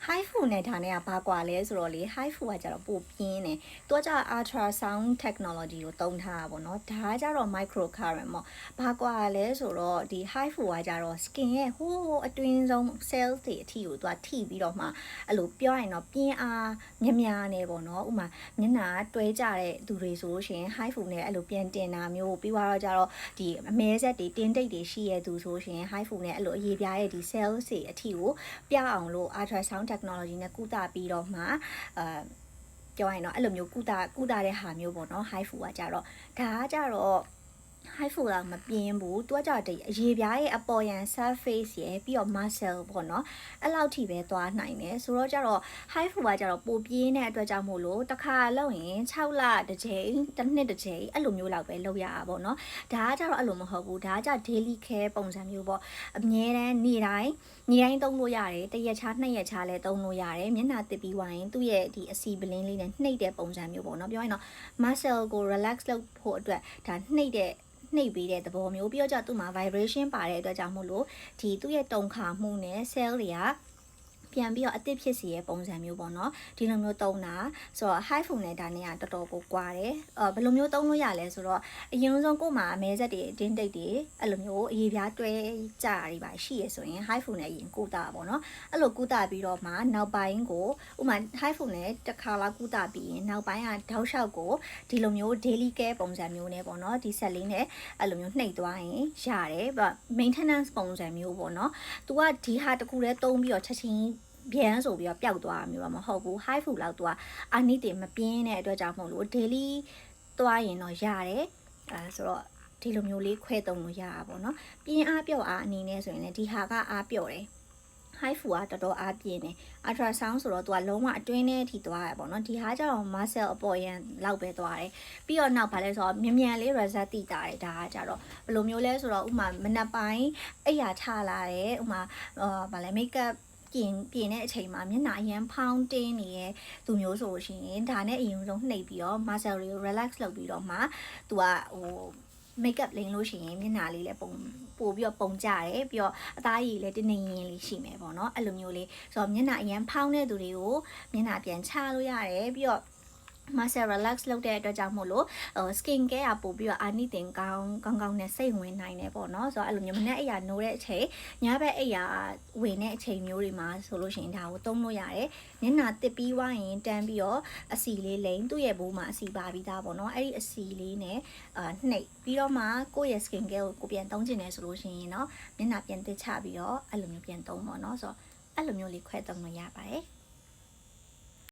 high fu နဲ့ဒါနဲ့ကဘာကွာလဲဆိုတော့လေ high fu ကကြတော့ပိုပြင်းတယ်သူကကြတော့ ultrasound technology ကိုသုံးထားတာပေါ့နော်ဒါကကြတော့ micro current ပေါ့ဘာကွာလဲဆိုတော့ဒီ high fu ကကြတော့ skin ရဲ့ဟိုးအတွင်းဆုံး cells တွေအထိကိုသူကထိပြီးတော့မှအဲ့လိုပြောရရင်တော့ပြင်းအားများနေပေါ့နော်ဥမာမျက်နှာတွဲကြတဲ့သူတွေဆိုလို့ရှိရင် high fu နဲ့အဲ့လိုပြန်တင်တာမျိုးပြီးတော့ကြတော့ဒီအမဲဆက်တွေတင်းတိတ်တွေရှိရသူဆိုရှင် high fu နဲ့အဲ့လိုအရေးပြားရဲ့ဒီ cells တွေအထိကိုပြအောင်လို့ ultrasound technology နဲ့ကုသပြီးတော့မှပြောရင်တော့အဲ့လိုမျိုးကုသတဲ့ဟာမျိုးပေါ့နော် high fu ကကြတော့ဒါကကြတော့ high fu ကမပြင်းဘူးသူကကြတော့အရေးပြားရဲ့အပေါ်ယံ surface ရယ်ပြီးတော့ muscle ပေါ့နော်အဲ့လောက်ထိပဲသွားနိုင်တယ်ဆိုတော့ကြတော့ high fu ကကြတော့ပိုပြင်းတဲ့အတွက်ကြောင့်မို့လို့တစ်ခါလောက်ရင်6လတစ်ချိန်တစ်နှစ်တစ်ချိန်အဲ့လိုမျိုးလောက်ပဲလုပ်ရတာပေါ့နော်ဒါကကြတော့အဲ့လိုမဟုတ်ဘူးဒါကကြ daily care ပုံစံမျိုးပေါ့အမြဲတမ်းနေ့တိုင်းသုံးလို့ရတယ်တစ်ရက်ခြားနှစ်ရက်ခြားလဲသုံးလို့ရတယ်မျက်နှာတစ်ပြီးဝိုင်းသူ့ရဲ့ဒီအစီပလင်းလေးနဲ့နှိပ်တဲ့ပုံစံမျိုးပေါ့နော်ပြောရင်တော့ muscle ကို relax လုပ်ဖို့အတွက်ဒါနှိပ်ပေးတဲ့သဘောမျိုးပြီးတော့ကြသူ့မှာ vibration ပါတဲ့အတွက်ကြောင့်မို့လို့ဒီသူ့ရဲ့တုံခါမှုနဲ့ cell တွေကပြန်ပြီးတော့အသစ်ဖြစ်စီရဲ့ပုံစံမျိုးပေါ့နော်ဒီလိုမျိုးသုံးတာဆိုတော့ high fu နဲ့ဒါနဲ့ကတော်တော်ကိုကွာတယ်ဘယ်လိုမျိုးသုံးလို့ရလဲဆိုတော့အရင်ဆုံးကို့မှာအမဲဆက်တွေတင်းတိတ်တွေအဲ့လိုမျိုးအရေးပြားတွဲကြတာတွေပါရှိရဆိုရင် high fu နဲ့အရင်ကုတာပေါ့နော်အဲ့လိုကုတာပြီးတော့မှနောက်ပိုင်းကိုဥမာ high fu နဲ့တစ်ခါလောက်ကုတာပြီးရင်နောက်ပိုင်းကတောက်လျှောက်ကိုဒီလိုမျိုး daily care ပုံစံမျိုးနဲ့ပေါ့နော်ဒီဆက်လေးနဲ့အဲ့လိုမျိုးနှိပ်သွားရင်ရတယ်ဗျ maintenance ပုံစံမျိုးပေါ့နော် तू ကဒီဟာတခုတည်းသုံးပြီးတော့ချက်ချင်းပြန်ဆိုပြီးတော့ပျောက်သွားတာမျိုးတော့မဟုတ်ဘူး high fu လောက် तू ကအာနိတင်မပြင်းတဲ့အတွက်ကြောင့်မဟုတ်လို့ daily သွားရင်တော့ရတယ်ဆိုတော့ဒီလိုမျိုးလေးခွဲသုံးလို့ရတာပေါ့နော်ပြင်းအားပြော့အားအနေနဲ့ဆိုရင်လည်းဒီဟာကအားပြော့တယ် high fu ကတော်တော်အားပြင်းတယ် ultrasound ဆိုတော့ तू ကလုံးဝအတွင်းထဲထိသွားရပေါ့နော်ဒီဟာကျတော့ muscle အပေါ်ယံလောက်ပဲသွားတယ်ပြီးတော့နောက်ဗာလဲဆိုတော့မြန်လေး result တိတာတယ်ဒါကကြတော့ဘယ်လိုမျိုးလဲဆိုတော့ဥမာမနက်ပိုင်းအိပ်ရာထလာတယ်ဥမာဗာလဲ makeup ပြင်တဲ့အချိန်မှာမျက်နှာအရန်ဖောင်းတင်းနေရဲ့သူမျိုးဆိုရှင်ဒါနဲ့အရင်ဆုံးနှိပ်ပြီးတော့ muscle တွေကို relax လုပ်ပြီးတော့မှ तू ကဟို makeup လိမ်လို့ရှိရင်မျက်နှာလေးလည်းပို့ပြီးတော့ပုံကြတယ်ပြီးတော့အသားရည်လည်းတင်းနေရင်လေးရှိမယ်ပေါ့နော်အဲ့လိုမျိုးလေးဆိုတော့မျက်နှာအရန်ဖောင်းတဲ့သူတွေကိုမျက်နှာပြန်ချလို့ရတယ်ပြီးတော့ muscle relax လုပ်တဲ့အတွက်ကြောင့်မို့လို့skin care ကပို့ပြီးတော့အာနိသင်ကောင်းနဲ့စိတ်ဝင်နိုင်တယ်ပေါ့နော်ဆိုတော့အဲ့လိုမျိုးမနေ့အိယာနိုးတဲ့အချိန်ညဘက်အိယာဝင်တဲ့အချိန်မျိုးတွေမှာဆိုလို့ရှိရင်ဒါကိုသုံးလို့ရတယ်မျက်နှာတစ်ပြီးွားရင်တန်းပြီးတော့အစီလေးလိမ့်သူ့ရဲ့ဘိုးမှာအစီပါပြီးသားပေါ့နော်အဲ့ဒီအစီလေးနဲ့နှိပ်ပြီးတော့မှကိုယ့်ရဲ့ skin care ကိုပြန်သုံးချင်တယ်ဆိုလို့ရှိရင်เนาะမျက်နှာပြန်တစ်ချပြီးတော့အဲ့လိုမျိုးပြန်သုံးပေါ့နော်ဆိုတော့အဲ့လိုမျိုးလေးခွဲသုံးလို့ရပါတယ်